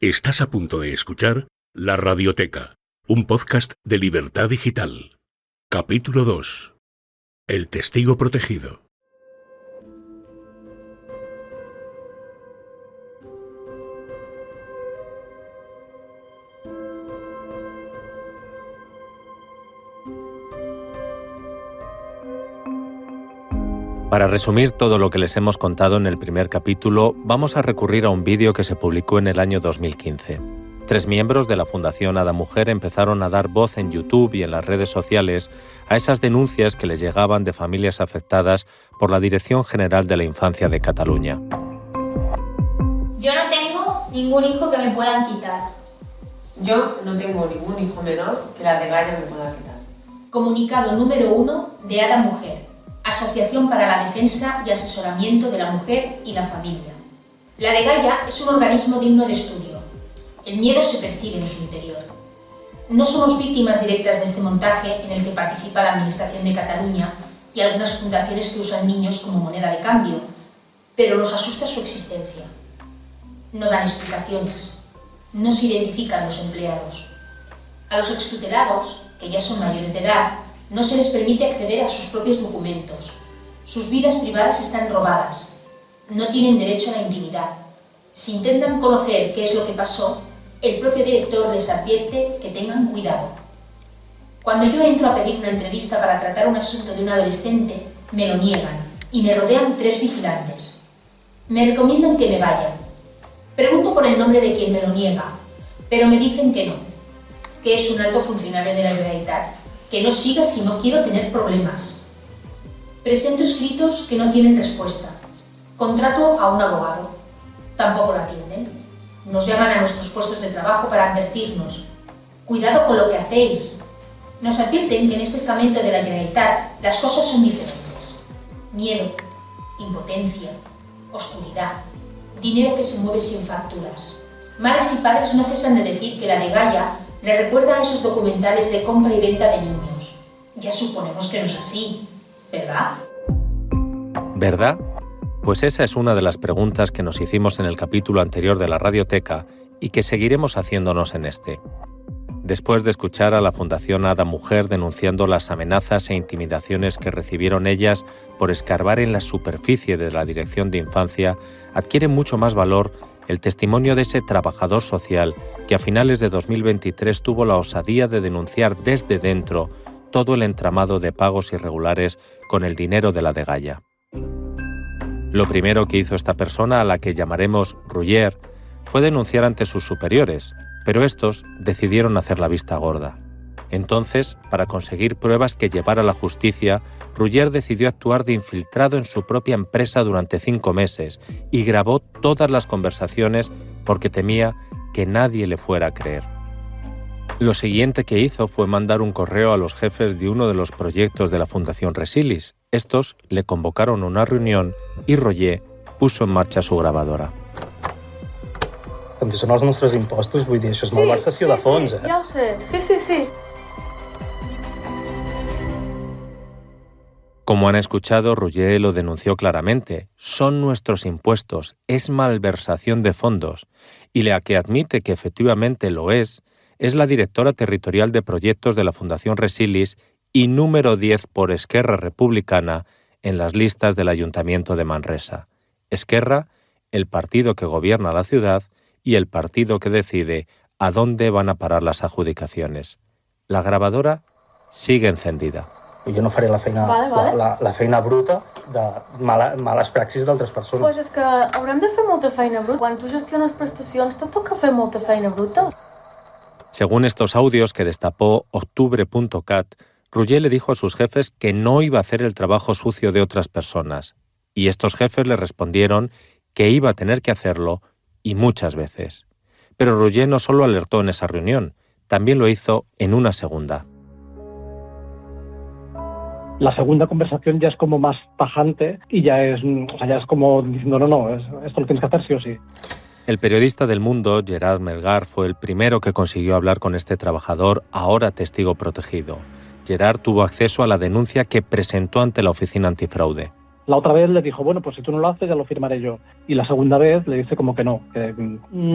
Estás a punto de escuchar La Radioteca, un podcast de Libertad Digital. Capítulo 2. El testigo protegido. Para resumir todo lo que les hemos contado en el primer capítulo, vamos a recurrir a un vídeo que se publicó en el año 2015. 3 miembros de la Fundación Ada Mujer empezaron a dar voz en YouTube y en las redes sociales a esas denuncias que les llegaban de familias afectadas por la Dirección General de la Infancia de Cataluña. Yo no tengo ningún hijo que me puedan quitar. Yo no tengo ningún hijo menor que la degalla me pueda quitar. Comunicado número 1 de Ada Mujer, Asociación para la Defensa y Asesoramiento de la Mujer y la Familia. La degalla es un organismo digno de estudio. El miedo se percibe en su interior. No somos víctimas directas de este montaje en el que participa la Administración de Cataluña y algunas fundaciones que usan niños como moneda de cambio, pero nos asusta su existencia. No dan explicaciones. No se identifican los empleados. A los extutelados, que ya son mayores de edad, no se les permite acceder a sus propios documentos. Sus vidas privadas están robadas. No tienen derecho a la intimidad. Si intentan conocer qué es lo que pasó, el propio director les advierte que tengan cuidado. Cuando yo entro a pedir una entrevista para tratar un asunto de un adolescente, me lo niegan y me rodean 3 vigilantes. Me recomiendan que me vaya. Pregunto por el nombre de quien me lo niega, pero me dicen que no, que es un alto funcionario de la Generalitat, que no siga si no quiero tener problemas. Presento escritos que no tienen respuesta. Contrato a un abogado. Tampoco lo atienden. Nos llaman a nuestros puestos de trabajo para advertirnos. Cuidado con lo que hacéis. Nos advierten que en este estamento de la Generalitat las cosas son diferentes. Miedo, impotencia, oscuridad, dinero que se mueve sin facturas. Madres y padres no cesan de decir que la degalla le recuerda a esos documentales de compra y venta de niños. Ya suponemos que no es así, ¿verdad? ¿Verdad? Pues esa es una de las preguntas que nos hicimos en el capítulo anterior de la Radioteca y que seguiremos haciéndonos en este. Después de escuchar a la Fundación Ada Mujer denunciando las amenazas e intimidaciones que recibieron ellas por escarbar en la superficie de la Dirección de Infancia, adquiere mucho más valor el testimonio de ese trabajador social que a finales de 2023 tuvo la osadía de denunciar desde dentro todo el entramado de pagos irregulares con el dinero de la degalla. Lo primero que hizo esta persona, a la que llamaremos Roger, fue denunciar ante sus superiores, pero estos decidieron hacer la vista gorda. Entonces, para conseguir pruebas que llevar a la justicia, Roger decidió actuar de infiltrado en su propia empresa durante 5 meses y grabó todas las conversaciones porque temía que nadie le fuera a creer. Lo siguiente que hizo fue mandar un correo a los jefes de uno de los proyectos de la Fundación Resilis. Estos le convocaron a una reunión y Roger puso en marcha su grabadora. També són els nostres impostos, vull dir, això és malversació de fons, Sí, ja ho sé. Sí. Como han escuchado, Roger lo denunció claramente. Son nuestros impuestos, es malversación de fondos. Y la que admite que efectivamente lo es la directora territorial de proyectos de la Fundación Resilis y número 10 por Esquerra Republicana en las listas del Ayuntamiento de Manresa. Esquerra, el partido que gobierna la ciudad, y el partido que decide a dónde van a parar las adjudicaciones. La grabadora sigue encendida. Jo no faré la feina, Vale. la feina bruta de males praxis d'altres persones. Pues és que haurem de fer molta feina bruta. Quan tu gestiones prestacions, te toca fer molta feina bruta. Según estos audios que destapó octubre.cat, Roger le dijo a sus jefes que no iba a hacer el trabajo sucio de otras personas. Y estos jefes le respondieron que iba a tener que hacerlo y muchas veces. Pero Roger no solo alertó en esa reunión, también lo hizo en una segunda. La segunda conversación ya es como más tajante y ya es como diciendo, no, esto lo tienes que hacer sí o sí. El periodista del Mundo, Gerard Melgar, fue el primero que consiguió hablar con este trabajador, ahora testigo protegido. Gerard tuvo acceso a la denuncia que presentó ante la Oficina Antifraude. La otra vez le dijo, bueno, pues si tú no lo haces ya lo firmaré yo. Y la segunda vez le dice como que no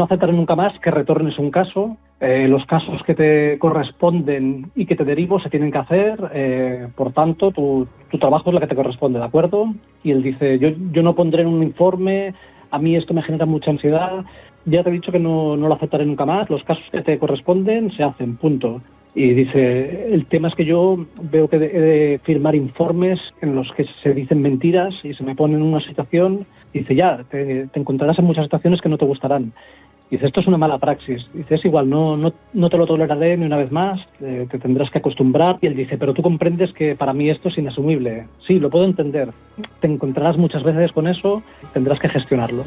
aceptaré nunca más que retornes un caso. Los casos que te corresponden y que te derivo se tienen que hacer, por tanto tu trabajo es la que te corresponde, ¿de acuerdo? Y él dice, yo no pondré en un informe, a mí esto me genera mucha ansiedad, ya te he dicho que no lo aceptaré nunca más, los casos que te corresponden se hacen, punto. Y dice, el tema es que yo veo que he de firmar informes en los que se dicen mentiras y se me pone en una situación, dice, ya, te encontrarás en muchas situaciones que no te gustarán. Dice, esto es una mala praxis. Dice, es igual, no te lo toleraré ni una vez más, te tendrás que acostumbrar. Y él dice, pero tú comprendes que para mí esto es inasumible. Sí, lo puedo entender. Te encontrarás muchas veces con eso, tendrás que gestionarlo.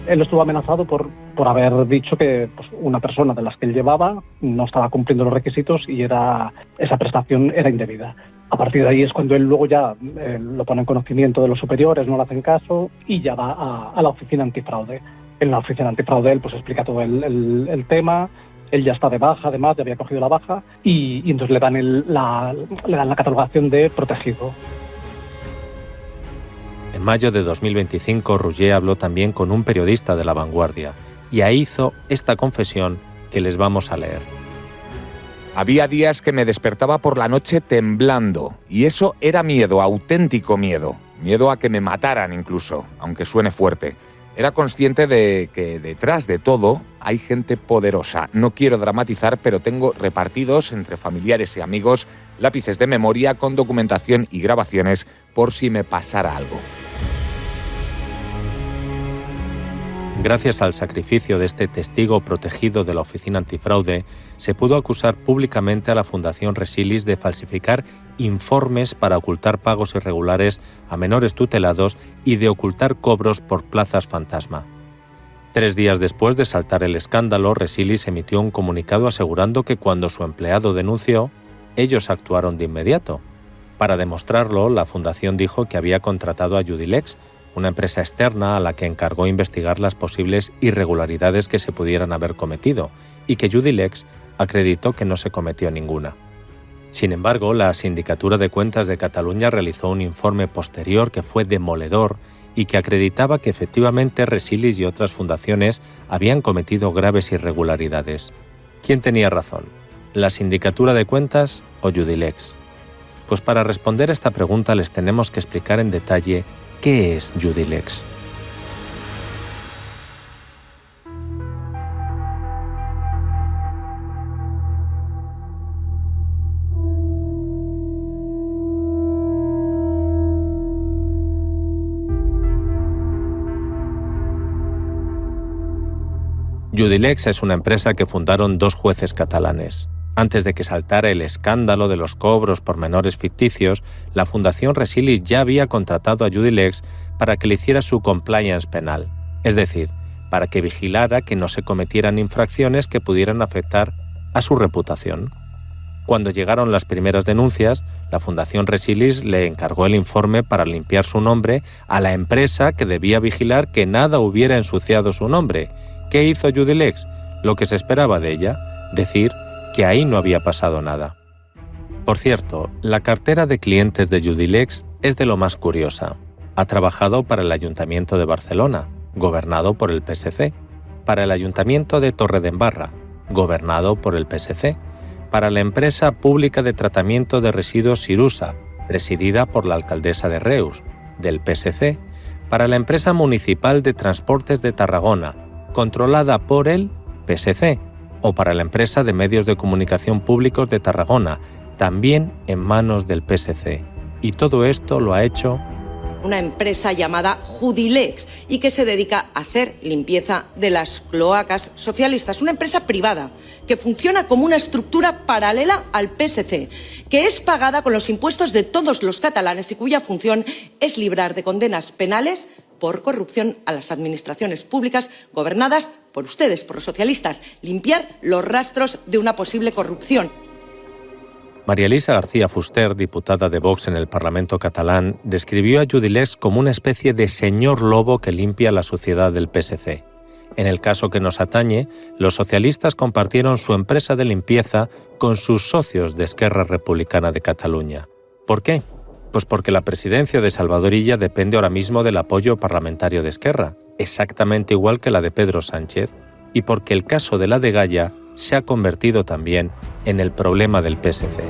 Él estuvo amenazado por haber dicho que pues, una persona de las que él llevaba no estaba cumpliendo los requisitos y esa prestación era indebida. A partir de ahí es cuando él luego ya lo pone en conocimiento de los superiores, no le hacen caso y ya va a la oficina antifraude. En la oficina antifraude él pues explica todo el tema, él ya está de baja, además ya había cogido la baja y entonces le dan la catalogación de protegido. En mayo de 2025, Rouget habló también con un periodista de La Vanguardia y ahí hizo esta confesión que les vamos a leer. Había días que me despertaba por la noche temblando y eso era miedo, auténtico miedo. Miedo a que me mataran incluso, aunque suene fuerte. Era consciente de que detrás de todo hay gente poderosa. No quiero dramatizar, pero tengo repartidos entre familiares y amigos lápices de memoria con documentación y grabaciones por si me pasara algo. Gracias al sacrificio de este testigo protegido de la Oficina Antifraude, se pudo acusar públicamente a la Fundación Resilis de falsificar informes para ocultar pagos irregulares a menores tutelados y de ocultar cobros por plazas fantasma. 3 días después de saltar el escándalo, Resilis emitió un comunicado asegurando que cuando su empleado denunció, ellos actuaron de inmediato. Para demostrarlo, la fundación dijo que había contratado a Judilex, una empresa externa a la que encargó investigar las posibles irregularidades que se pudieran haber cometido, y que Judilex acreditó que no se cometió ninguna. Sin embargo, la Sindicatura de Cuentas de Cataluña realizó un informe posterior que fue demoledor y que acreditaba que efectivamente Resilis y otras fundaciones habían cometido graves irregularidades. ¿Quién tenía razón? ¿La Sindicatura de Cuentas o Judilex? Pues para responder a esta pregunta les tenemos que explicar en detalle ¿qué es Judilex? Judilex es una empresa que fundaron 2 jueces catalanes. Antes de que saltara el escándalo de los cobros por menores ficticios, la Fundación Resilis ya había contratado a Judilex para que le hiciera su compliance penal, es decir, para que vigilara que no se cometieran infracciones que pudieran afectar a su reputación. Cuando llegaron las primeras denuncias, la Fundación Resilis le encargó el informe para limpiar su nombre a la empresa que debía vigilar que nada hubiera ensuciado su nombre. ¿Qué hizo Judilex? Lo que se esperaba de ella, decir que ahí no había pasado nada. Por cierto, la cartera de clientes de Judilex es de lo más curiosa. Ha trabajado para el Ayuntamiento de Barcelona, gobernado por el PSC, para el Ayuntamiento de Torredembarra, gobernado por el PSC, para la Empresa Pública de Tratamiento de Residuos Sirusa, presidida por la alcaldesa de Reus, del PSC, para la Empresa Municipal de Transportes de Tarragona, controlada por el PSC, o para la Empresa de Medios de Comunicación Públicos de Tarragona, también en manos del PSC. Y todo esto lo ha hecho una empresa llamada Judilex y que se dedica a hacer limpieza de las cloacas socialistas. Una empresa privada que funciona como una estructura paralela al PSC, que es pagada con los impuestos de todos los catalanes y cuya función es librar de condenas penales por corrupción a las administraciones públicas gobernadas por ustedes, por los socialistas, limpiar los rastros de una posible corrupción. María Elisa García Fuster, diputada de Vox en el Parlamento catalán, describió a Judilex como una especie de señor lobo que limpia la suciedad del PSC. En el caso que nos atañe, los socialistas compartieron su empresa de limpieza con sus socios de Esquerra Republicana de Cataluña. ¿Por qué? Pues porque la presidencia de Salvador Illa depende ahora mismo del apoyo parlamentario de Esquerra, exactamente igual que la de Pedro Sánchez, y porque el caso de la Degaya se ha convertido también en el problema del PSC.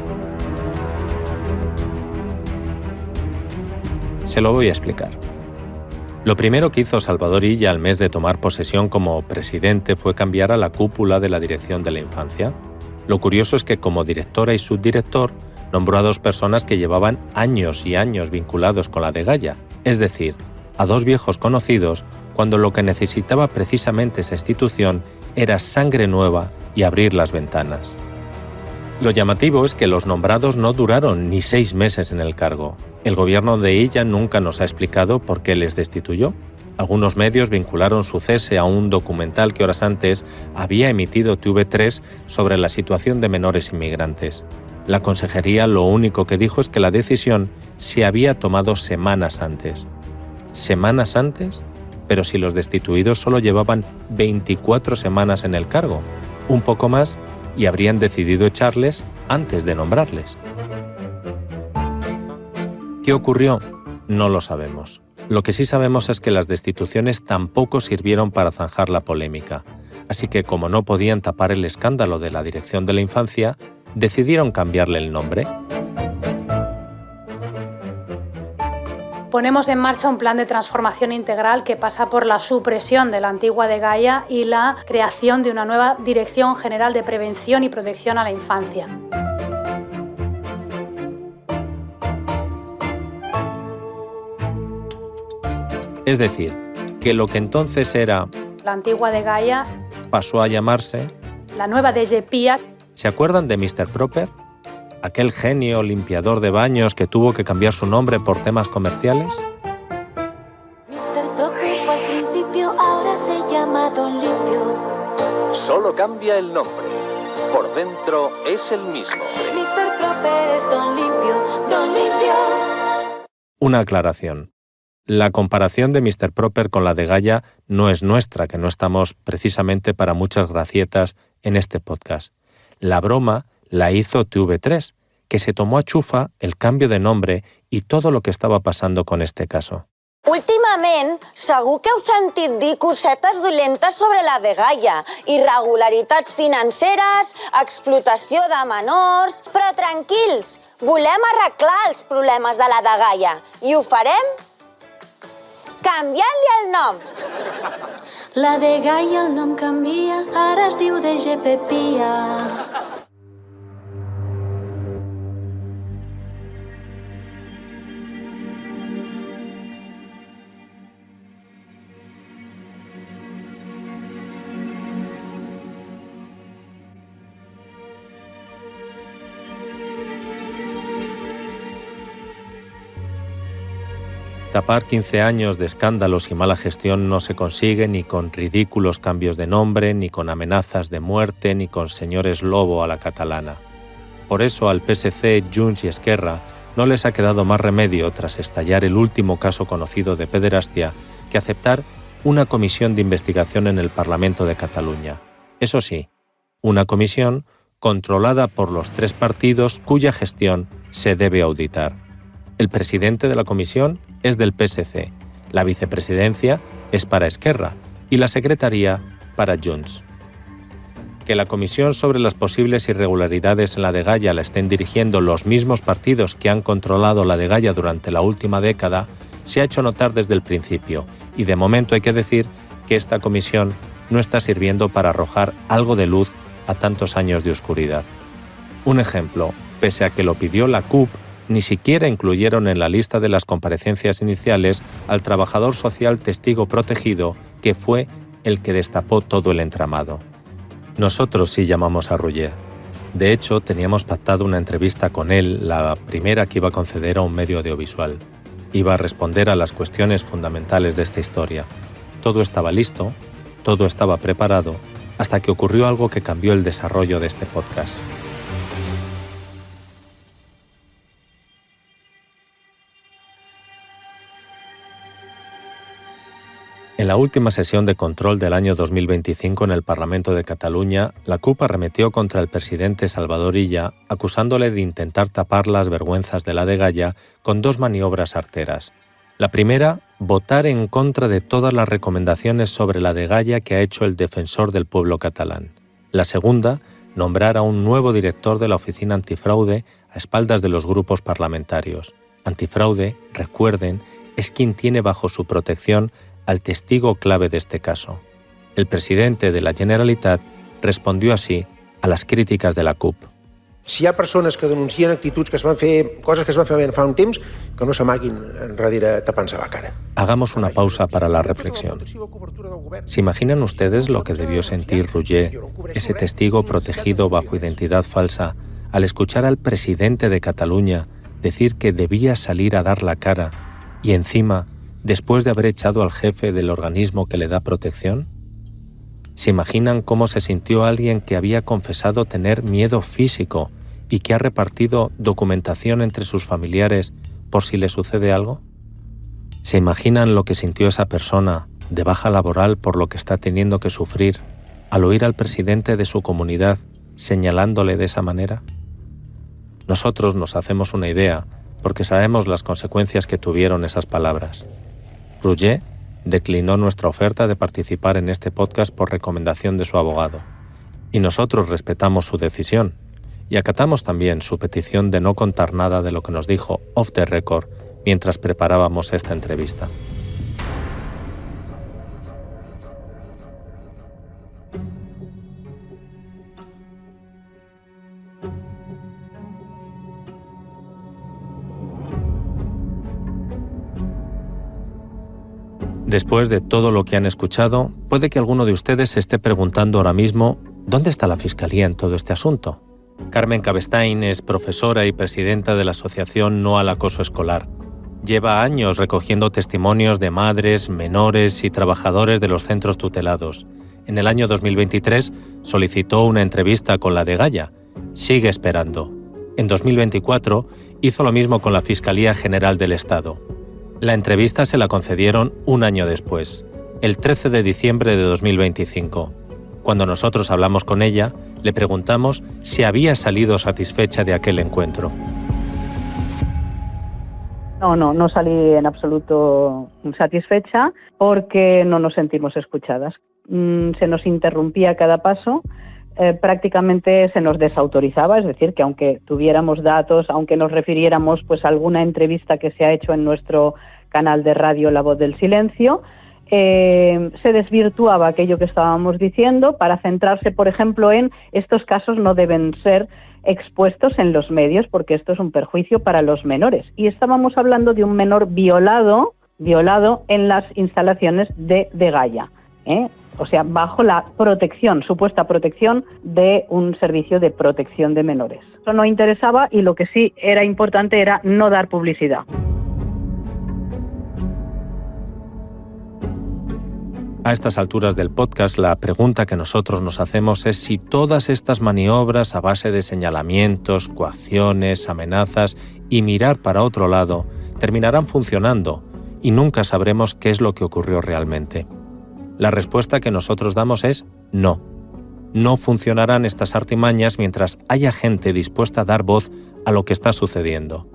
Se lo voy a explicar. Lo primero que hizo Salvador Illa al mes de tomar posesión como presidente fue cambiar a la cúpula de la Dirección de la Infancia. Lo curioso es que como directora y subdirector nombró a 2 personas que llevaban años y años vinculados con la Degaya, es decir, a 2 viejos conocidos, cuando lo que necesitaba precisamente esa institución era sangre nueva y abrir las ventanas. Lo llamativo es que los nombrados no duraron ni 6 meses en el cargo. El gobierno de Illa nunca nos ha explicado por qué les destituyó. Algunos medios vincularon su cese a un documental que horas antes había emitido TV3 sobre la situación de menores inmigrantes. La consejería lo único que dijo es que la decisión se había tomado semanas antes. ¿Semanas antes? Pero si los destituidos solo llevaban 24 semanas en el cargo, un poco más, y habrían decidido echarles antes de nombrarles. ¿Qué ocurrió? No lo sabemos. Lo que sí sabemos es que las destituciones tampoco sirvieron para zanjar la polémica. Así que, como no podían tapar el escándalo de la Dirección de la Infancia, decidieron cambiarle el nombre. Ponemos en marcha un plan de transformación integral que pasa por la supresión de la antigua Degaya y la creación de una nueva Dirección General de Prevención y Protección a la Infancia. Es decir, que lo que entonces era La antigua Degaya pasó a llamarse la nueva DGPIA. ¿Se acuerdan de Mr. Proper? Aquel genio limpiador de baños que tuvo que cambiar su nombre por temas comerciales. Mr. Proper fue al principio, ahora se llama Don Limpio. Solo cambia el nombre. Por dentro es el mismo. Mr. Proper es Don Limpio, Don Limpio. Una aclaración. La comparación de Mr. Proper con la Degaya no es nuestra, que no estamos precisamente para muchas gracietas en este podcast. La broma la hizo TV3, que se tomó a chufa el cambio de nombre y todo lo que estaba pasando con este caso. Últimament, segur que heu sentit dir cosetes dolentes sobre la Degaya, irregularitats financeres, explotació de menors... Però tranquils, volem arreglar els problemes de la Degaya i ho farem canviant-li el nom. La Degaya el nom canvia, ara es diu DGPIA. Tapar 15 años de escándalos y mala gestión no se consigue ni con ridículos cambios de nombre, ni con amenazas de muerte, ni con señores lobo a la catalana. Por eso al PSC, Junts y Esquerra no les ha quedado más remedio, tras estallar el último caso conocido de pederastia, que aceptar una comisión de investigación en el Parlamento de Cataluña. Eso sí, una comisión controlada por los 3 partidos cuya gestión se debe auditar. El presidente de la comisión es del PSC, la vicepresidencia es para Esquerra y la secretaría para Junts. Que la comisión sobre las posibles irregularidades en la Degaya la estén dirigiendo los mismos partidos que han controlado la Degaya durante la última década se ha hecho notar desde el principio, y de momento hay que decir que esta comisión no está sirviendo para arrojar algo de luz a tantos años de oscuridad. Un ejemplo, pese a que lo pidió la CUP, ni siquiera incluyeron en la lista de las comparecencias iniciales al trabajador social testigo protegido, que fue el que destapó todo el entramado. Nosotros sí llamamos a Roger. De hecho, teníamos pactado una entrevista con él, la primera que iba a conceder a un medio audiovisual. Iba a responder a las cuestiones fundamentales de esta historia. Todo estaba listo, todo estaba preparado, hasta que ocurrió algo que cambió el desarrollo de este podcast. En la última sesión de control del año 2025 en el Parlamento de Cataluña, la CUP arremetió contra el presidente Salvador Illa, acusándole de intentar tapar las vergüenzas de la degalla con dos maniobras arteras. La primera, votar en contra de todas las recomendaciones sobre la degalla que ha hecho el defensor del pueblo catalán. La segunda, nombrar a un nuevo director de la Oficina Antifraude a espaldas de los grupos parlamentarios. Antifraude, recuerden, es quien tiene bajo su protección al testigo clave de este caso. El presidente de la Generalitat respondió así a las críticas de la CUP. Si hi ha persones que denuncien actituds que es van fer, coses que es van fer fa un temps, que no s'amaguin enrere tapant-se la cara. Hagamos una pausa para la reflexión. ¿Se imaginan ustedes lo que debió sentir Roger, ese testigo protegido bajo identidad falsa, al escuchar al presidente de Cataluña decir que debía salir a dar la cara y encima, después de haber echado al jefe del organismo que le da protección? ¿Se imaginan cómo se sintió alguien que había confesado tener miedo físico y que ha repartido documentación entre sus familiares por si le sucede algo? ¿Se imaginan lo que sintió esa persona de baja laboral por lo que está teniendo que sufrir al oír al presidente de su comunidad señalándole de esa manera? Nosotros nos hacemos una idea porque sabemos las consecuencias que tuvieron esas palabras. Roger declinó nuestra oferta de participar en este podcast por recomendación de su abogado. Y nosotros respetamos su decisión y acatamos también su petición de no contar nada de lo que nos dijo off the record mientras preparábamos esta entrevista. Después de todo lo que han escuchado, puede que alguno de ustedes se esté preguntando ahora mismo ¿dónde está la Fiscalía en todo este asunto? Carmen Cabestain es profesora y presidenta de la asociación No al Acoso Escolar. Lleva años recogiendo testimonios de madres, menores y trabajadores de los centros tutelados. En el año 2023 solicitó una entrevista con la degalla. Sigue esperando. En 2024 hizo lo mismo con la Fiscalía General del Estado. La entrevista se la concedieron un año después, el 13 de diciembre de 2025. Cuando nosotros hablamos con ella, le preguntamos si había salido satisfecha de aquel encuentro. No salí en absoluto satisfecha porque no nos sentimos escuchadas. Se nos interrumpía a cada paso, prácticamente se nos desautorizaba, es decir, que aunque tuviéramos datos, aunque nos refiriéramos pues a alguna entrevista que se ha hecho en nuestro canal de radio La Voz del Silencio, se desvirtuaba aquello que estábamos diciendo para centrarse, por ejemplo, en estos casos no deben ser expuestos en los medios porque esto es un perjuicio para los menores. Y estábamos hablando de un menor violado en las instalaciones de Gaia, o sea, bajo la protección, supuesta protección de un servicio de protección de menores. Eso no interesaba y lo que sí era importante era no dar publicidad. A estas alturas del podcast, la pregunta que nosotros nos hacemos es si todas estas maniobras a base de señalamientos, coacciones, amenazas y mirar para otro lado terminarán funcionando y nunca sabremos qué es lo que ocurrió realmente. La respuesta que nosotros damos es no. No funcionarán estas artimañas mientras haya gente dispuesta a dar voz a lo que está sucediendo.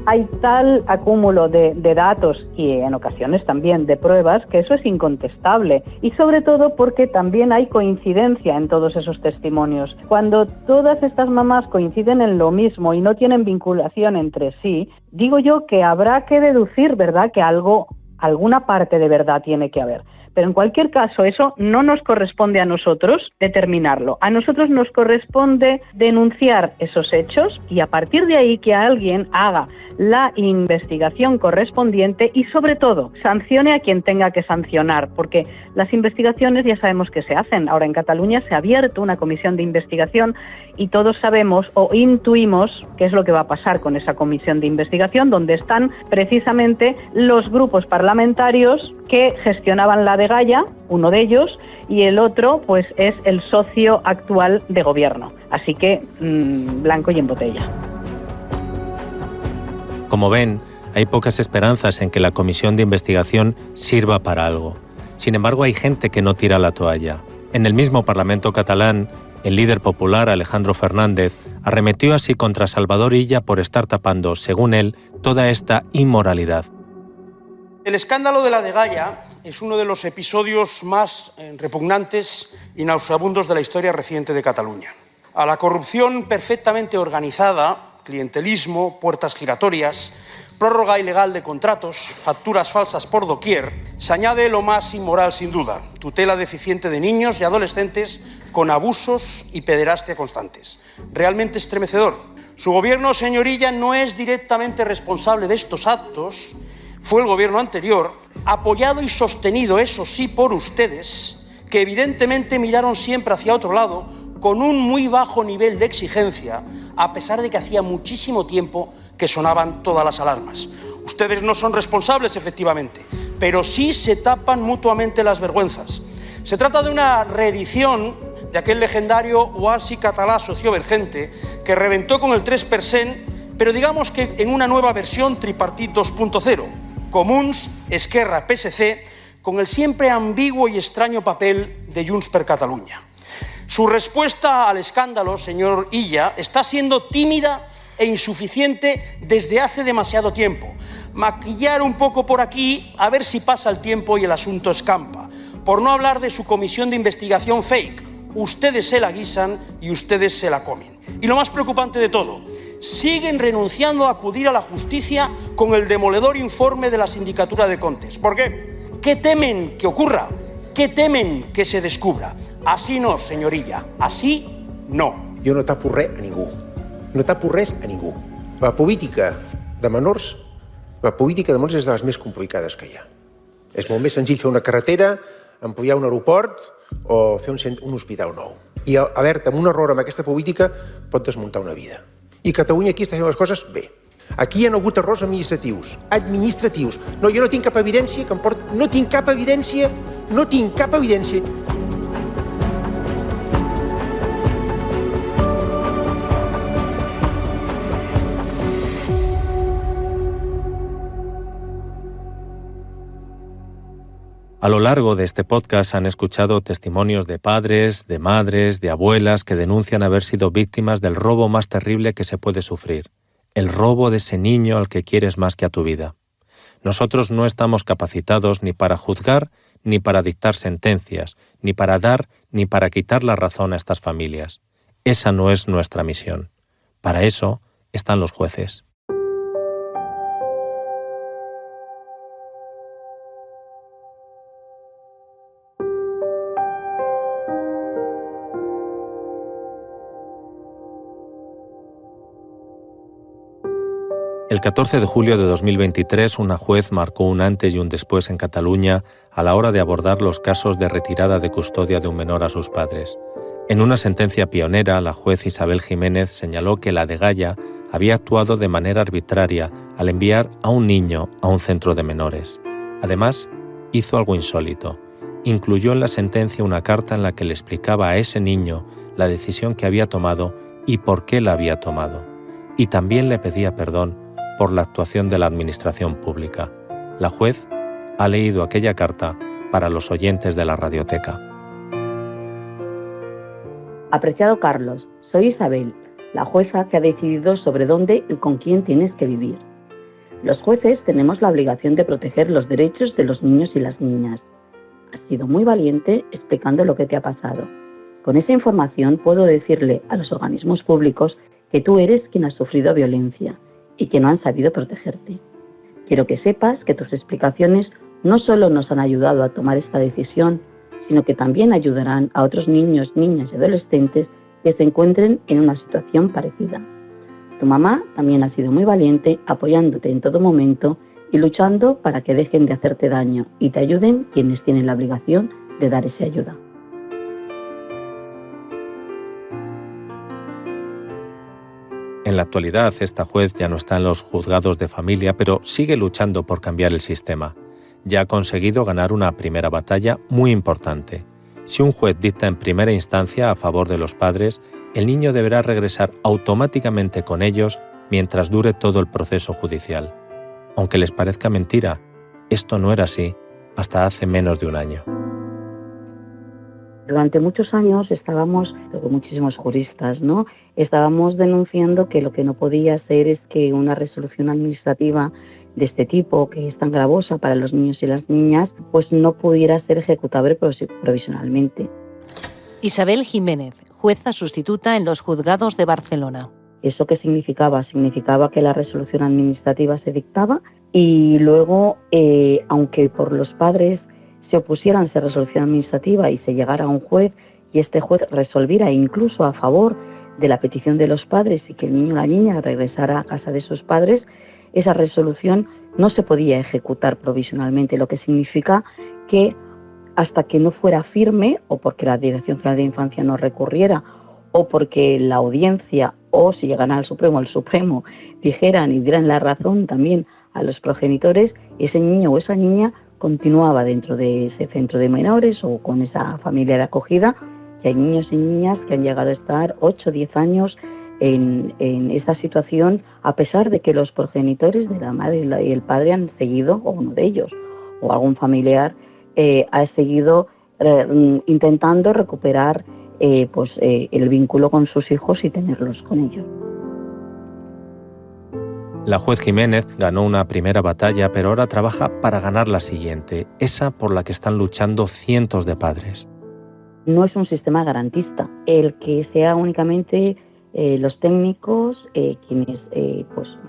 Hay tal acúmulo de datos y en ocasiones también de pruebas que eso es incontestable y sobre todo porque también hay coincidencia en todos esos testimonios. Cuando todas estas mamás coinciden en lo mismo y no tienen vinculación entre sí, digo yo que habrá que deducir, ¿verdad?, que alguna parte de verdad tiene que haber. Pero en cualquier caso, eso no nos corresponde a nosotros determinarlo. A nosotros nos corresponde denunciar esos hechos y a partir de ahí que alguien haga la investigación correspondiente y sobre todo sancione a quien tenga que sancionar, porque las investigaciones ya sabemos que se hacen. Ahora en Cataluña se ha abierto una comisión de investigación y todos sabemos o intuimos qué es lo que va a pasar con esa comisión de investigación, donde están precisamente los grupos parlamentarios que gestionaban la degalla, uno de ellos, y el otro pues es el socio actual de gobierno. Así que blanco y en botella. Como ven, Hay pocas esperanzas en que la comisión de investigación sirva para algo. Sin embargo, hay gente que no tira la toalla. En el mismo Parlamento catalán, el líder popular Alejandro Fernández arremetió así contra Salvador Illa por estar tapando, según él, toda esta inmoralidad. El escándalo de la Dgaia es uno de los episodios más repugnantes y nauseabundos de la historia reciente de Cataluña. A la corrupción perfectamente organizada, clientelismo, puertas giratorias, prórroga ilegal de contratos, facturas falsas por doquier, se añade lo más inmoral sin duda, tutela deficiente de niños y adolescentes con abusos y pederastia constantes. Realmente estremecedor. Su gobierno, señor Illa, no es directamente responsable de estos actos. Fue el gobierno anterior, apoyado y sostenido, eso sí, por ustedes, que evidentemente miraron siempre hacia otro lado con un muy bajo nivel de exigencia, a pesar de que hacía muchísimo tiempo que sonaban todas las alarmas. Ustedes no son responsables, efectivamente, pero sí se tapan mutuamente las vergüenzas. Se trata de una reedición de aquel legendario oasi català sociovergente que reventó con el 3%, pero digamos que en una nueva versión tripartit 2.0. Comuns, Esquerra, PSC, con el siempre ambiguo y extraño papel de Junts per Catalunya. Su respuesta al escándalo, señor Illa, está siendo tímida e insuficiente desde hace demasiado tiempo. Maquillar un poco por aquí, a ver si pasa el tiempo y el asunto escampa. Por no hablar de su comisión de investigación fake. Ustedes se la guisan y ustedes se la comen. Y lo más preocupante de todo, siguen renunciando a acudir a la justicia con el demoledor informe de la Sindicatura de Comptes. ¿Por qué? ¿Qué temen que ocurra? ¿Qué temen que se descubra? Así no, señor Illa, así no. Jo no tapo res a ningú. No tapo res a ningú. La política de menors és de les més complicades que hi ha. És molt més senzill fer una carretera, ampliar un aeroport o fer un hospital nou. I, alerta, amb un error amb aquesta política pot desmuntar una vida. I Catalunya aquí està fent les coses bé. Aquí hi ha hagut errors administratius. No, jo no tinc cap evidència que em porti... No tinc cap evidència. A lo largo de este podcast han escuchado testimonios de padres, de madres, de abuelas que denuncian haber sido víctimas del robo más terrible que se puede sufrir. El robo de ese niño al que quieres más que a tu vida. Nosotros no estamos capacitados ni para juzgar, ni para dictar sentencias, ni para dar, ni para quitar la razón a estas familias. Esa no es nuestra misión. Para eso están los jueces. El 14 de julio de 2023, una juez marcó un antes y un después en Cataluña a la hora de abordar los casos de retirada de custodia de un menor a sus padres. En una sentencia pionera, la juez Isabel Jiménez señaló que la Dgaia había actuado de manera arbitraria al enviar a un niño a un centro de menores. Además, hizo algo insólito. Incluyó en la sentencia una carta en la que le explicaba a ese niño la decisión que había tomado y por qué la había tomado. Y también le pedía perdón por la actuación de la administración pública. La juez ha leído aquella carta para los oyentes de la Radioteca. Apreciado Carlos, soy Isabel, la jueza que ha decidido sobre dónde y con quién tienes que vivir. Los jueces tenemos la obligación de proteger los derechos de los niños y las niñas. Has sido muy valiente explicando lo que te ha pasado. Con esa información puedo decirle a los organismos públicos que tú eres quien ha sufrido violencia y que no han sabido protegerte. Quiero que sepas que tus explicaciones no solo nos han ayudado a tomar esta decisión, sino que también ayudarán a otros niños, niñas y adolescentes que se encuentren en una situación parecida. Tu mamá también ha sido muy valiente apoyándote en todo momento y luchando para que dejen de hacerte daño y te ayuden quienes tienen la obligación de dar esa ayuda. En la actualidad, esta juez ya no está en los juzgados de familia, pero sigue luchando por cambiar el sistema. Ya ha conseguido ganar una primera batalla muy importante. Si un juez dicta en primera instancia a favor de los padres, el niño deberá regresar automáticamente con ellos mientras dure todo el proceso judicial. Aunque les parezca mentira, esto no era así hasta hace menos de un año. Durante muchos años estábamos, muchísimos juristas, ¿no? Estábamos denunciando que lo que no podía ser es que una resolución administrativa de este tipo, que es tan gravosa para los niños y las niñas, pues no pudiera ser ejecutable provisionalmente. Isabel Jiménez, jueza sustituta en los juzgados de Barcelona. ¿Eso qué significaba? Significaba que la resolución administrativa se dictaba y luego, aunque por los padres se opusieran a esa resolución administrativa y se llegara a un juez y este juez resolviera incluso a favor de la petición de los padres y que el niño o la niña regresara a casa de sus padres, esa resolución no se podía ejecutar provisionalmente, lo que significa que hasta que no fuera firme, o porque la Dirección General de Infancia no recurriera, o porque la audiencia, o si llegan al Supremo, el Supremo dijeran y dieran la razón también a los progenitores, ese niño o esa niña continuaba dentro de ese centro de menores o con esa familia de acogida. Y hay niños y niñas que han llegado a estar 8 o 10 años en esta situación, a pesar de que los progenitores de la madre y el padre han seguido, o uno de ellos, o algún familiar, ha seguido intentando recuperar el vínculo con sus hijos y tenerlos con ellos. La juez Jiménez ganó una primera batalla, pero ahora trabaja para ganar la siguiente, esa por la que están luchando cientos de padres. No es un sistema garantista. El que sea únicamente los técnicos quienes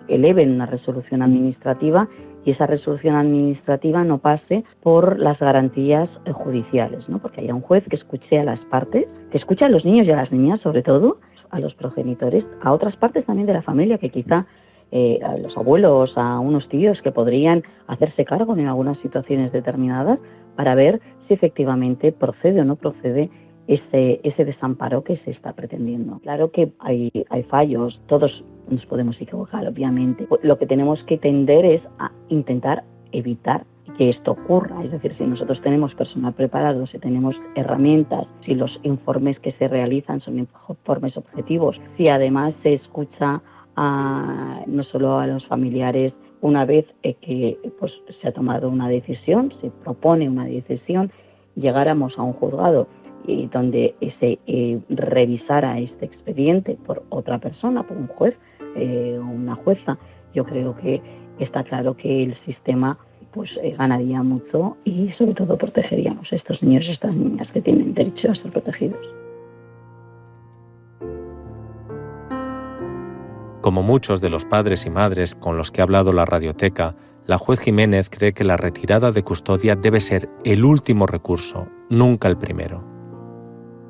eleven una resolución administrativa y esa resolución administrativa no pase por las garantías judiciales, ¿no? Porque haya un juez que escuche a las partes, que escuche a los niños y a las niñas, sobre todo, a los progenitores, a otras partes también de la familia que quizá a los abuelos, a unos tíos que podrían hacerse cargo en algunas situaciones determinadas para ver si efectivamente procede o no procede ese desamparo que se está pretendiendo. Claro que hay fallos, todos nos podemos equivocar, obviamente. Lo que tenemos que tender es a intentar evitar que esto ocurra. Es decir, si nosotros tenemos personal preparado, si tenemos herramientas, si los informes que se realizan son informes objetivos, si además se escucha no solo a los familiares una vez que se ha tomado una decisión, se propone una decisión, llegáramos a un juzgado y donde se revisara este expediente por otra persona, por un juez o una jueza, yo creo que está claro que el sistema ganaría mucho y sobre todo protegeríamos a estos niños y estas niñas que tienen derecho a ser protegidos. Como muchos de los padres y madres con los que ha hablado la Radioteca, la juez Jiménez cree que la retirada de custodia debe ser el último recurso, nunca el primero.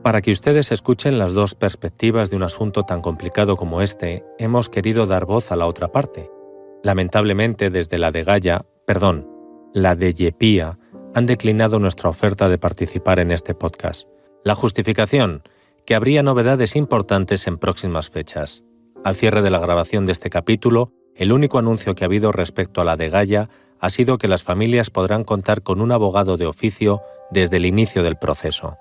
Para que ustedes escuchen las dos perspectivas de un asunto tan complicado como este, hemos querido dar voz a la otra parte. Lamentablemente, desde la de Yepía, han declinado nuestra oferta de participar en este podcast. La justificación, que habría novedades importantes en próximas fechas. Al cierre de la grabación de este capítulo, el único anuncio que ha habido respecto a la degaya ha sido que las familias podrán contar con un abogado de oficio desde el inicio del proceso.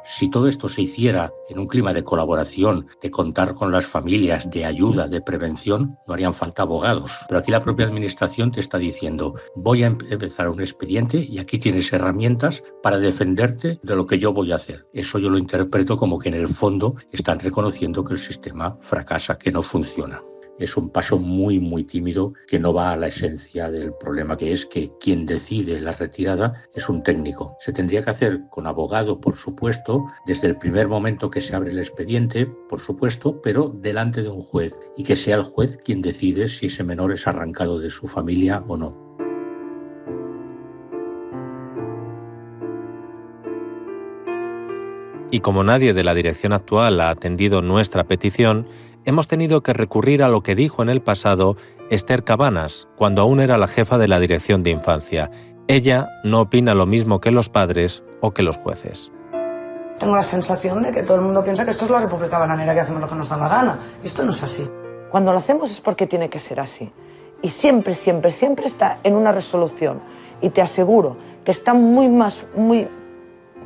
Si todo esto se hiciera en un clima de colaboración, de contar con las familias, de ayuda, de prevención, no harían falta abogados. Pero aquí la propia administración te está diciendo, voy a empezar un expediente y aquí tienes herramientas para defenderte de lo que yo voy a hacer. Eso yo lo interpreto como que en el fondo están reconociendo que el sistema fracasa, que no funciona. Es un paso muy, muy tímido que no va a la esencia del problema, que es que quien decide la retirada es un técnico. Se tendría que hacer con abogado, por supuesto, desde el primer momento que se abre el expediente, por supuesto, pero delante de un juez y que sea el juez quien decide si ese menor es arrancado de su familia o no. Y como nadie de la dirección actual ha atendido nuestra petición, hemos tenido que recurrir a lo que dijo en el pasado Esther Cabanas, cuando aún era la jefa de la Dirección de Infancia. Ella no opina lo mismo que los padres o que los jueces. Tengo la sensación de que todo el mundo piensa que esto es la República Bananera, que hacemos lo que nos da la gana. Y esto no es así. Cuando lo hacemos es porque tiene que ser así. Y siempre, siempre, siempre está en una resolución. Y te aseguro que está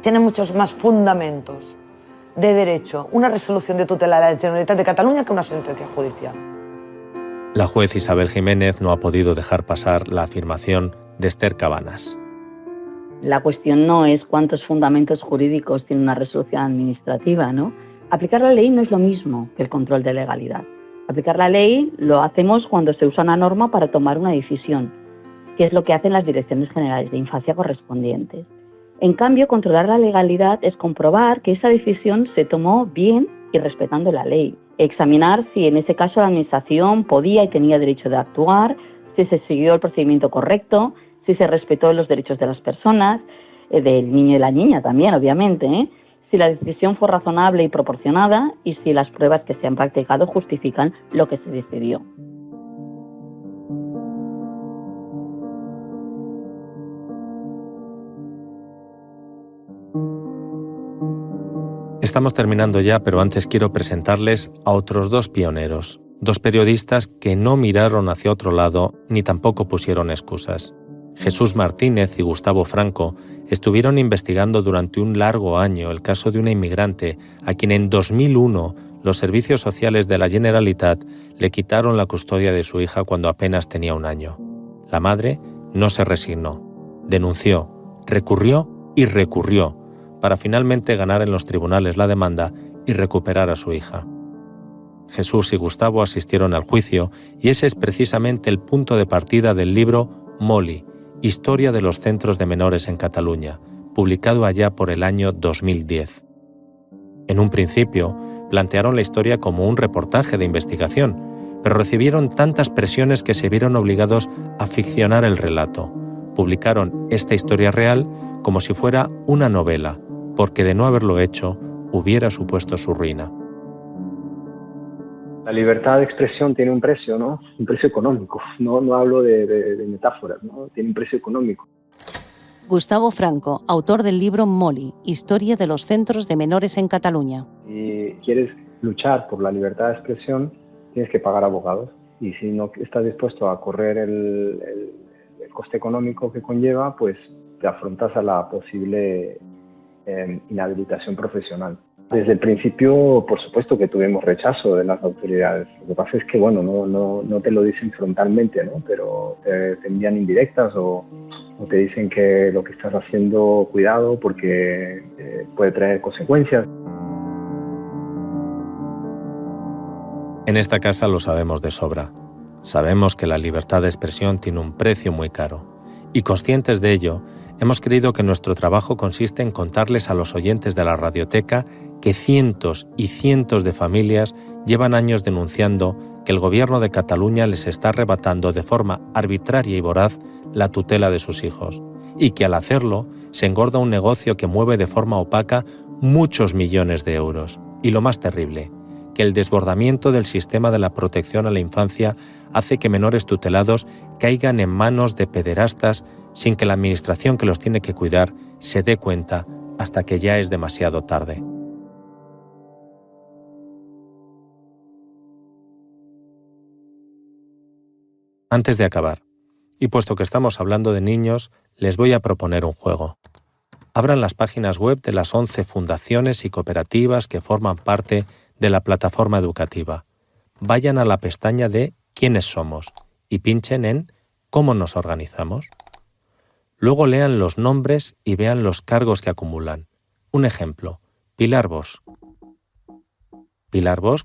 tiene muchos más fundamentos de derecho una resolución de tutela de la Generalitat de Cataluña que una sentencia judicial. La juez Isabel Jiménez no ha podido dejar pasar la afirmación de Esther Cabanas. La cuestión no es cuántos fundamentos jurídicos tiene una resolución administrativa, ¿no? Aplicar la ley no es lo mismo que el control de legalidad. Aplicar la ley lo hacemos cuando se usa una norma para tomar una decisión, que es lo que hacen las direcciones generales de infancia correspondientes. En cambio, controlar la legalidad es comprobar que esa decisión se tomó bien y respetando la ley. Examinar si en ese caso la administración podía y tenía derecho de actuar, si se siguió el procedimiento correcto, si se respetó los derechos de las personas, del niño y la niña también, obviamente, si la decisión fue razonable y proporcionada y si las pruebas que se han practicado justifican lo que se decidió. Estamos terminando ya, pero antes quiero presentarles a otros dos pioneros, dos periodistas que no miraron hacia otro lado ni tampoco pusieron excusas. Jesús Martínez y Gustavo Franco estuvieron investigando durante un largo año el caso de una inmigrante a quien en 2001 los servicios sociales de la Generalitat le quitaron la custodia de su hija cuando apenas tenía 1 año. La madre no se resignó, denunció, recurrió y recurrió para finalmente ganar en los tribunales la demanda y recuperar a su hija. Jesús y Gustavo asistieron al juicio y ese es precisamente el punto de partida del libro Molly, Historia de los centros de menores en Cataluña, publicado allá por el año 2010. En un principio, plantearon la historia como un reportaje de investigación, pero recibieron tantas presiones que se vieron obligados a ficcionar el relato. Publicaron esta historia real como si fuera una novela, porque de no haberlo hecho, hubiera supuesto su ruina. La libertad de expresión tiene un precio, ¿no? Un precio económico. No hablo de metáforas, ¿no? Tiene un precio económico. Gustavo Franco, autor del libro Molly, Historia de los centros de menores en Cataluña. Si quieres luchar por la libertad de expresión, tienes que pagar abogados. Y si no estás dispuesto a correr el coste económico que conlleva, pues te afrontas a la posible inhabilitación profesional. Desde el principio, por supuesto que tuvimos rechazo de las autoridades. Lo que pasa es que, bueno, no te lo dicen frontalmente, ¿no? Pero te envían indirectas o te dicen que lo que estás haciendo, cuidado, porque puede traer consecuencias. En esta casa lo sabemos de sobra. Sabemos que la libertad de expresión tiene un precio muy caro. Y conscientes de ello, hemos creído que nuestro trabajo consiste en contarles a los oyentes de la Radioteca que cientos y cientos de familias llevan años denunciando que el gobierno de Cataluña les está arrebatando de forma arbitraria y voraz la tutela de sus hijos, y que al hacerlo se engorda un negocio que mueve de forma opaca muchos millones de euros. Y lo más terrible, que el desbordamiento del sistema de la protección a la infancia hace que menores tutelados caigan en manos de pederastas sin que la administración que los tiene que cuidar se dé cuenta hasta que ya es demasiado tarde. Antes de acabar, y puesto que estamos hablando de niños, les voy a proponer un juego. Abran las páginas web de las 11 fundaciones y cooperativas que forman parte de la plataforma educativa. Vayan a la pestaña de ¿Quiénes somos? Y pinchen en ¿Cómo nos organizamos? Luego lean los nombres y vean los cargos que acumulan. Un ejemplo, Pilar Bosch. Pilar Bosch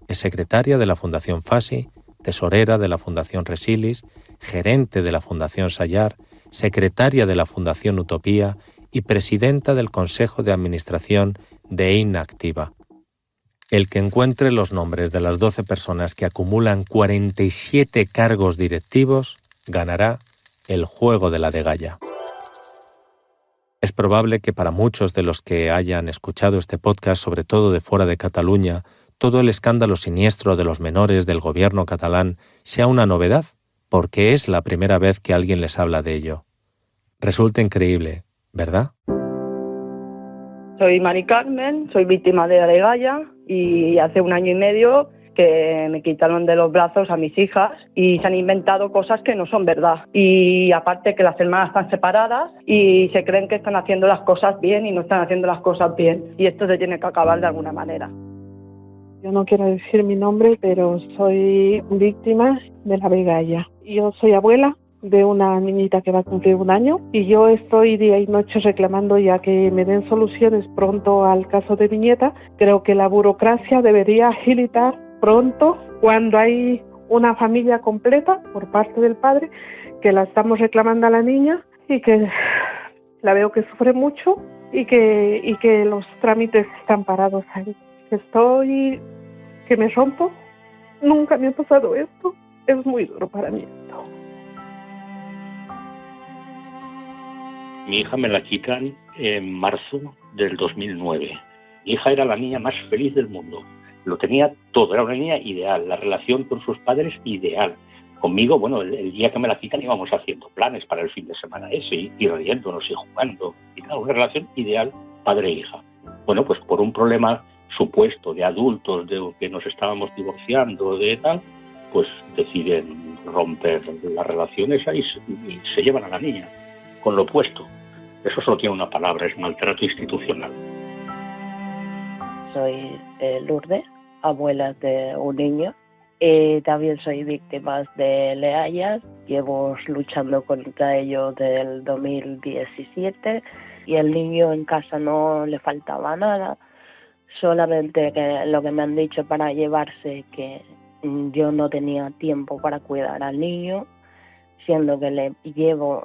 es secretaria de la Fundación FASI, tesorera de la Fundación Resilis, gerente de la Fundación Sayar, secretaria de la Fundación Utopía y presidenta del Consejo de Administración de Inactiva. El que encuentre los nombres de las 12 personas que acumulan 47 cargos directivos ganará el juego de la degalla. Es probable que para muchos de los que hayan escuchado este podcast, sobre todo de fuera de Cataluña, todo el escándalo siniestro de los menores del gobierno catalán sea una novedad, porque es la primera vez que alguien les habla de ello. Resulta increíble, ¿verdad? Soy Mari Carmen, soy víctima de la degalla y hace 1 año y medio que me quitaron de los brazos a mis hijas y se han inventado cosas que no son verdad. Y aparte que las hermanas están separadas y se creen que están haciendo las cosas bien y no están haciendo las cosas bien. Y esto se tiene que acabar de alguna manera. Yo no quiero decir mi nombre, pero soy víctima de la degalla. Yo soy abuela de una niñita que va a cumplir 1 año y yo estoy día y noche reclamando ya que me den soluciones pronto al caso de mi nieta. Creo que la burocracia debería agilitar pronto cuando hay una familia completa por parte del padre que la estamos reclamando a la niña y que la veo que sufre mucho y que los trámites están parados ahí. Que me rompo. Nunca me ha pasado esto. Es muy duro para mí esto. Mi hija me la quitan en marzo del 2009. Mi hija era la niña más feliz del mundo. Lo tenía todo, era una niña ideal. La relación con sus padres, ideal. Conmigo, bueno, el día que me la quitan íbamos haciendo planes para el fin de semana ese, y riéndonos y jugando. Y claro, una relación ideal padre-hija. Bueno, pues por un problema supuesto de adultos, de que nos estábamos divorciando, de tal, pues deciden romper las relaciones y se llevan a la niña, con lo opuesto. Eso solo tiene una palabra, es maltrato institucional. Soy Lourdes, abuela de un niño. También soy víctima de leallas. Llevo luchando contra ello desde el 2017 y el niño en casa no le faltaba nada. Solamente que lo que me han dicho para llevarse, que yo no tenía tiempo para cuidar al niño, siendo que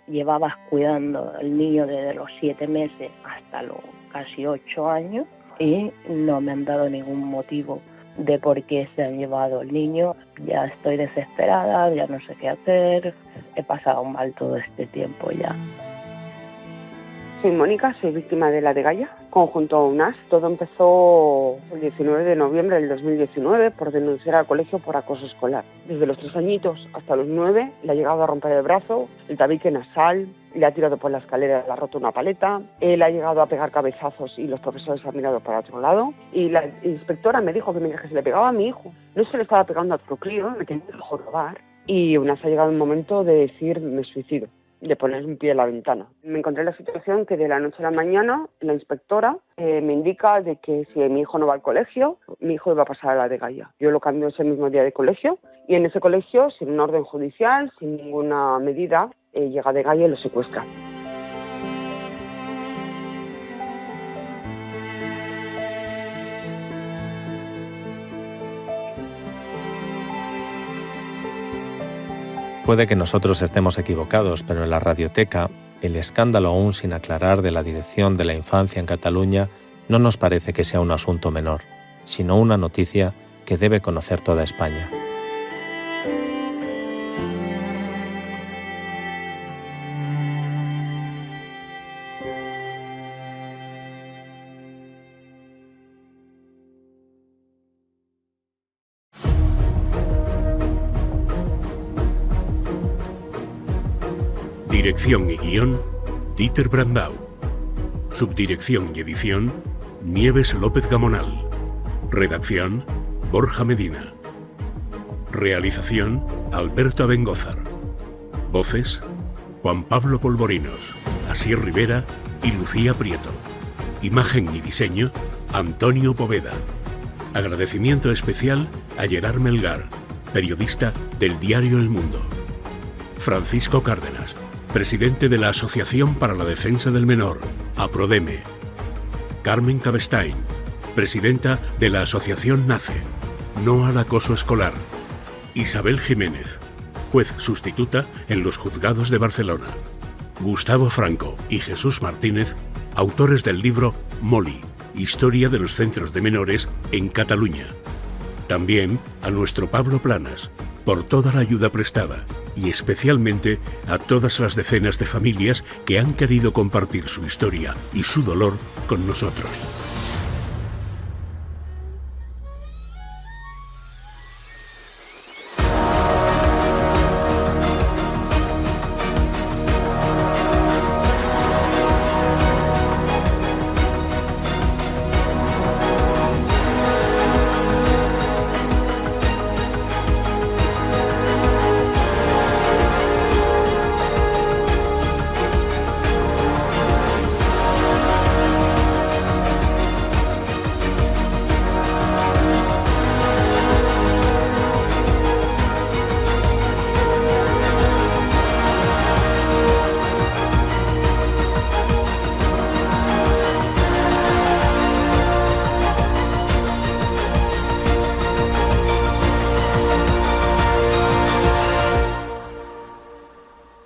llevaba cuidando al niño desde los 7 meses hasta los casi 8 años y no me han dado ningún motivo de por qué se han llevado el niño. Ya estoy desesperada, ya no sé qué hacer, he pasado mal todo este tiempo ya. Soy Mónica, soy víctima de la degalla, conjunto UNAS. Todo empezó el 19 de noviembre del 2019 por denunciar al colegio por acoso escolar. Desde los 3 añitos hasta los 9 le ha llegado a romper el brazo, el tabique nasal, le ha tirado por la escalera, le ha roto una paleta, él ha llegado a pegar cabezazos y los profesores han mirado para otro lado. Y la inspectora me dijo que se le pegaba a mi hijo. No se le estaba pegando a otro crío, me tenía que jorobar. Y UNAS ha llegado el momento de decir me suicido, de poner un pie en la ventana. Me encontré en la situación que de la noche a la mañana la inspectora me indica de que si mi hijo no va al colegio, mi hijo iba a pasar a la degalla. Yo lo cambio ese mismo día de colegio y en ese colegio, sin un orden judicial, sin ninguna medida, llega a degalla y lo secuestra. Puede que nosotros estemos equivocados, pero en la Radioteca, el escándalo aún sin aclarar de la Dirección de la Infancia en Cataluña no nos parece que sea un asunto menor, sino una noticia que debe conocer toda España. Dirección y guión, Dieter Brandau. Subdirección y edición, Nieves López Gamonal. Redacción, Borja Medina. Realización, Alberto Abengózar. Voces, Juan Pablo Polvorinos, Asier Rivera y Lucía Prieto. Imagen y diseño, Antonio Poveda. Agradecimiento especial a Gerard Melgar, periodista del diario El Mundo. Francisco Cárdenas, presidente de la Asociación para la Defensa del Menor, APRODEME. Carmen Cabestein, presidenta de la Asociación NACE, No al Acoso Escolar. Isabel Jiménez, juez sustituta en los juzgados de Barcelona. Gustavo Franco y Jesús Martínez, autores del libro Molly, Historia de los Centros de Menores en Cataluña. También a nuestro Pablo Planas, por toda la ayuda prestada, y especialmente a todas las decenas de familias que han querido compartir su historia y su dolor con nosotros.